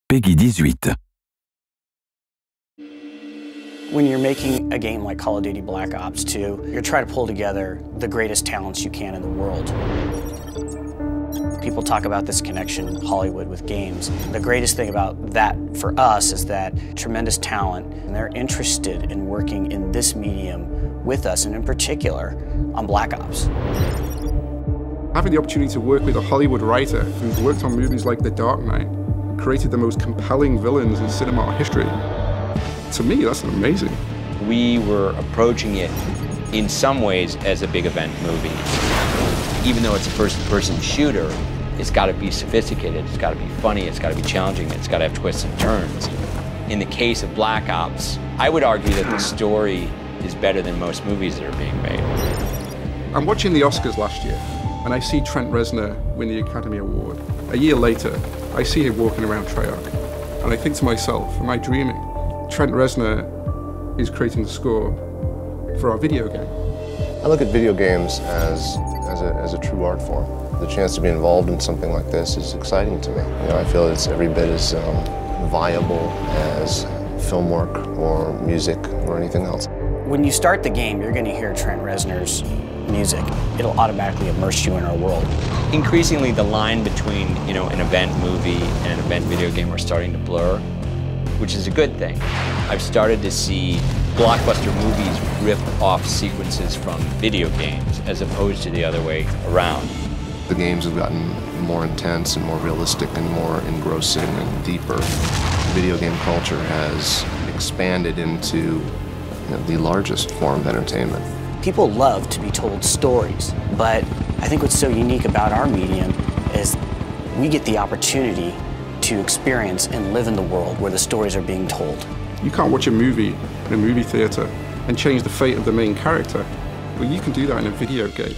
Peggy 18. When you're making a game like Call of Duty Black Ops 2, you're trying to pull together the greatest talents you can in the world. People talk about this connection, Hollywood with games. The greatest thing about that for us is that tremendous talent, and they're interested in working in this medium with us, and in particular, on Black Ops. Having the opportunity to work with a Hollywood writer who's worked on movies like The Dark Knight, created the most compelling villains in cinema history, to me, that's amazing. We were approaching it in some ways as a big event movie. Even though it's a first-person shooter, it's got to be sophisticated, it's got to be funny, it's got to be challenging, it's got to have twists and turns. In the case of Black Ops, I would argue that the story is better than most movies that are being made. I'm watching the Oscars last year, and I see Trent Reznor win the Academy Award. A year later, I see him walking around Treyarch, and I think to myself, am I dreaming? Trent Reznor is creating the score for our video game. I look at video games as a true art form. The chance to be involved in something like this is exciting to me. You know, I feel it's every bit as viable as film work or music or anything else. When you start the game, you're going to hear Trent Reznor's music. It'll automatically immerse you in our world. Increasingly, the line between, an event movie and an event video game are starting to blur, which is a good thing. I've started to see blockbuster movies rip off sequences from video games as opposed to the other way around. The games have gotten more intense and more realistic and more engrossing and deeper. Video game culture has expanded into the largest form of entertainment. People love to be told stories, but I think what's so unique about our medium is we get the opportunity to experience and live in the world where the stories are being told. You can't watch a movie in a movie theater and change the fate of the main character. Well, you can do that in a video game.